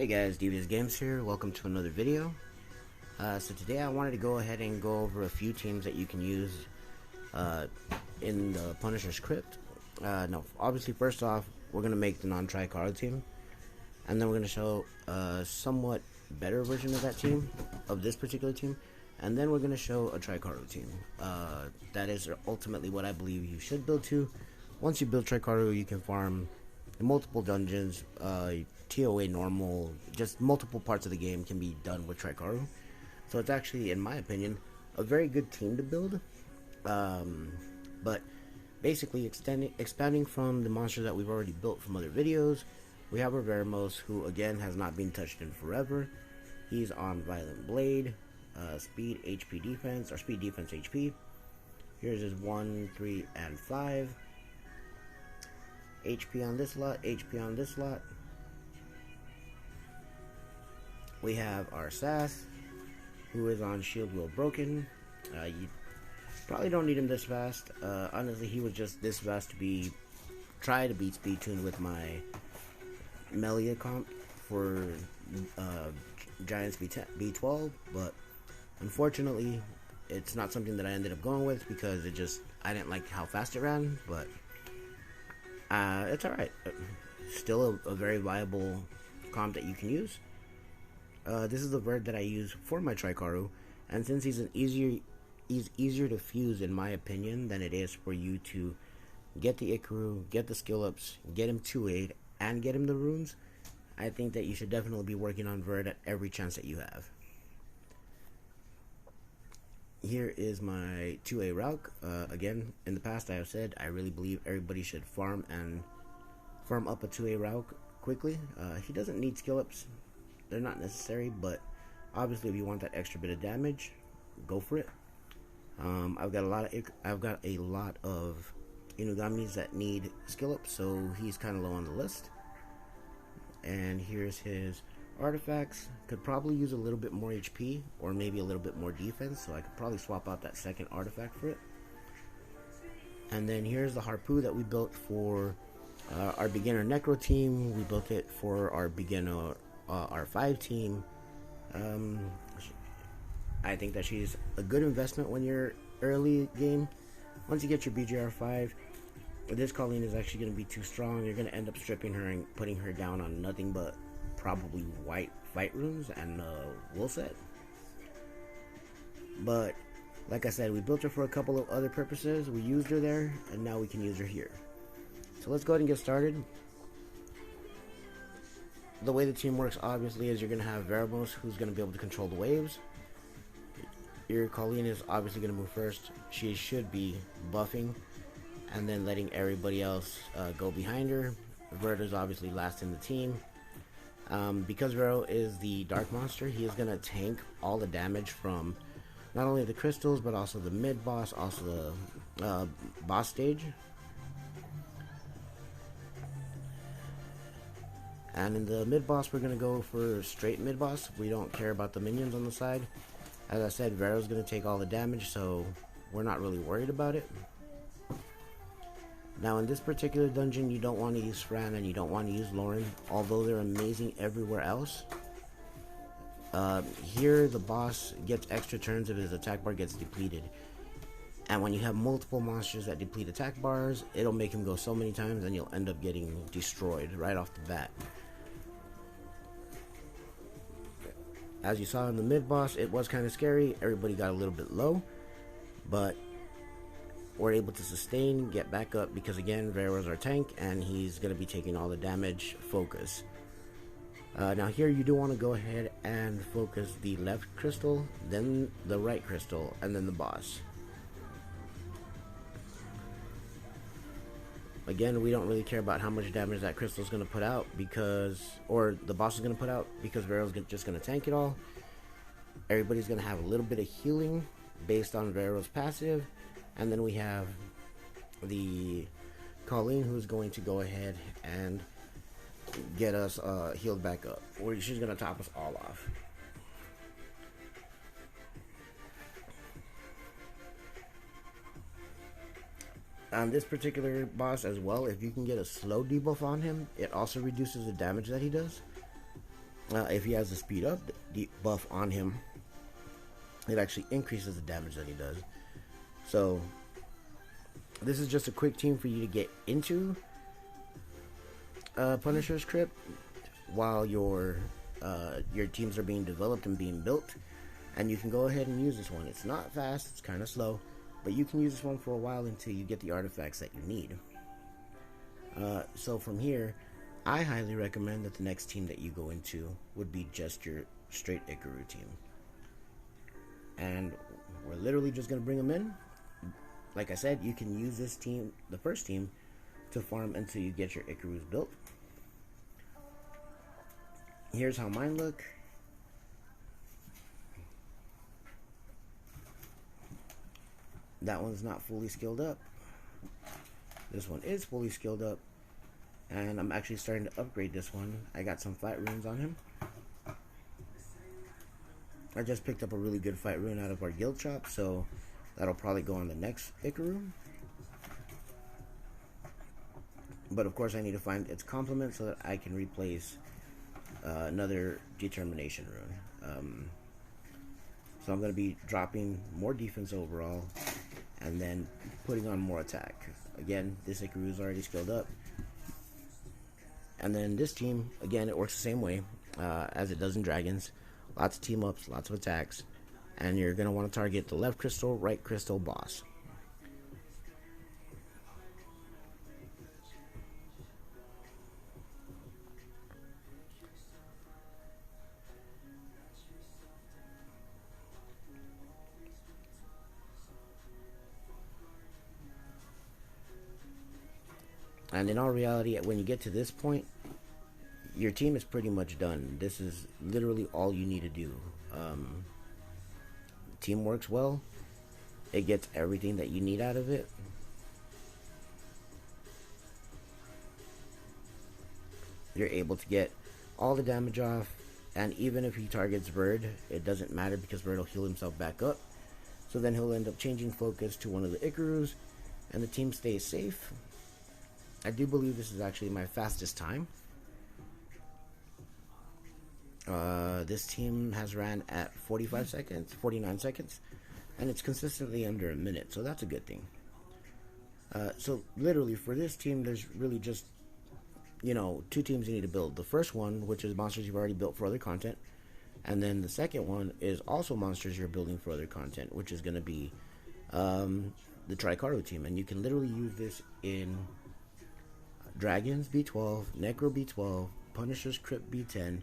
Hey guys, DVSGames here. Welcome to another video. So today I wanted to go ahead and go over a few teams that you can use in the Punisher's Crypt. No, obviously first off, we're going to make the non-Tricaru team. And then we're going to show a somewhat better version of that team, of this particular team. And then we're going to show a Tricaru team. That is ultimately what I believe you should build to. Once you build Tricaru, you can farm in multiple dungeons, TOA normal, just multiple parts of the game can be done with Tricaru. So it's actually, in my opinion, a very good team to build. But basically expanding from the monsters that we've already built from other videos, we have our Verna, who again has not been touched in forever. He's on Violent Blade, Speed, HP Defense, or Speed Defense HP. Here's his 1, 3, and 5. HP on this lot, HP on this lot. We have our Sass, who is on Shield Wheel Broken. You probably don't need him this fast. Honestly, he was just this fast to try to beat Speed Tune with my Melia comp for Giants B12, but unfortunately, it's not something that I ended up going with because I didn't like how fast it ran, but it's alright. Still a very viable comp that you can use. This is the Verna that I use for my Tricaru, and since he's easier to fuse in my opinion than it is for you to get the Ikaru, get the skill ups, get him 2-8, and get him the runes, I think that you should definitely be working on Verna at every chance that you have. Here is my 2A Rauk. Again, in the past I have said I really believe everybody should farm up a 2A Rauk quickly. He doesn't need skill ups. They're not necessary, but obviously if you want that extra bit of damage, go for it. I've got a lot of Inugamis that need skill ups, so he's kind of low on the list. And here's his artifacts. Could probably use a little bit more HP or maybe a little bit more defense, so I could probably swap out that second artifact for it. And then here's the Harpoo that we built for our beginner Necro team. We built it for our beginner R5 team. I think that she's a good investment when you're early game. Once you get your BGR5, this Colleen is actually going to be too strong. You're going to end up stripping her and putting her down on nothing but probably white fight runes and wool set. But like I said, we built her for a couple of other purposes. We used her there, and now we can use her here. So let's go ahead and get started. The way the team works, obviously, is you're going to have Verna, who's going to be able to control the waves. Your Colleen is obviously going to move first. She should be buffing, and then letting everybody else go behind her. Verna's obviously last in the team. Because Verna is the dark monster, he is going to tank all the damage from not only the crystals, but also the mid-boss, also the boss stage. And in the mid-boss, we're going to go for straight mid-boss. We don't care about the minions on the side. As I said, Verna's going to take all the damage, so we're not really worried about it. Now, in this particular dungeon, you don't want to use Fran and you don't want to use Lauren, although they're amazing everywhere else. Here, the boss gets extra turns if his attack bar gets depleted. And when you have multiple monsters that deplete attack bars, it'll make him go so many times and you'll end up getting destroyed right off the bat. As you saw in the mid-boss, it was kind of scary. Everybody got a little bit low, but we're able to sustain, get back up, because again, Verna's our tank, and he's going to be taking all the damage. Focus. Now here you do want to go ahead and focus the left crystal, then the right crystal, and then the boss. Again, we don't really care about how much damage that crystal is going to put out, or the boss is going to put out, because Verna's just going to tank it all. Everybody's going to have a little bit of healing based on Verna's passive, and then we have the Colleen, who's going to go ahead and get us healed back up, or she's going to top us all off. On this particular boss as well, if you can get a slow debuff on him, it also reduces the damage that he does. If he has a speed up buff on him, it actually increases the damage that he does. So this is just a quick team for you to get into Punisher's Crypt while your teams are being developed and being built, and you can go ahead and use this one. It's not fast, it's kind of slow, but you can use this one for a while until you get the artifacts that you need. So from here, I highly recommend that the next team that you go into would be just your straight Ikaru team. And we're literally just going to bring them in. Like I said, you can use this team, the first team, to farm until you get your Ikarus built. Here's how mine look. That one's not fully skilled up. This one is fully skilled up. And I'm actually starting to upgrade this one. I got some fight runes on him. I just picked up a really good fight rune out of our guild shop, so that'll probably go on the next Ikaru. But of course I need to find its complement so that I can replace another determination rune. So I'm going to be dropping more defense overall and then putting on more attack. Again, this Ikaru is already skilled up. And then this team, again, it works the same way as it does in Dragons. Lots of team ups, lots of attacks. And you're going to want to target the left crystal, right crystal, boss. And in all reality, when you get to this point, your team is pretty much done. This is literally all you need to do. Team works well. It gets everything that you need out of it. You're able to get all the damage off. And even if he targets Verd, it doesn't matter because Verd will heal himself back up. So then he'll end up changing focus to one of the Ikarus. And the team stays safe. I do believe this is actually my fastest time. This team has ran at 45 seconds, 49 seconds, and it's consistently under a minute, so that's a good thing. So literally for this team, there's really just, two teams you need to build. The first one, which is monsters you've already built for other content, and then the second one is also monsters you're building for other content, which is going to be the Tricaru team, and you can literally use this in Dragons B12, Necro B12, Punisher's Crypt B10.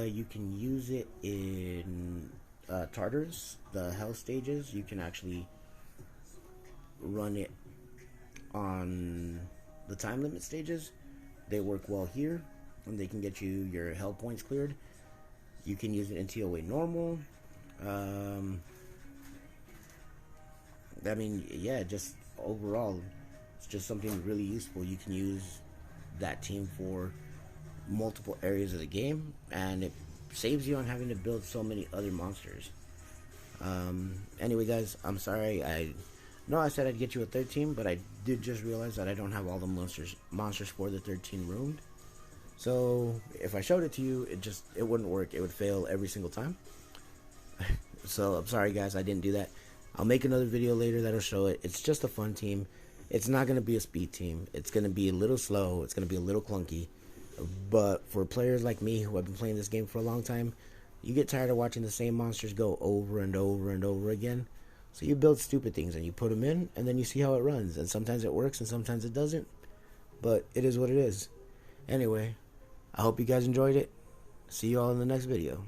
You can use it in Tartarus, the Hell stages. You can actually run it on the time limit stages. They work well here, and they can get you your Hell points cleared. You can use it in TOA normal. I mean, yeah, just overall, it's just something really useful. You can use that team for multiple areas of the game, and it saves you on having to build so many other monsters. Anyway, guys, I'm sorry. I know I said I'd get you a third team, but I did just realize that I don't have all the monsters for the third team roomed. So if I showed it to you, it wouldn't work. It would fail every single time. So I'm sorry, guys, I didn't do that. I'll make another video later that'll show it. It's just a fun team. It's not going to be a speed team. It's going to be a little slow. It's going to be a little clunky. But for players like me who have been playing this game for a long time, you get tired of watching the same monsters go over and over and over again. So you build stupid things and you put them in, and then you see how it runs. And sometimes it works and sometimes it doesn't. But it is what it is. Anyway, I hope you guys enjoyed it. See you all in the next video.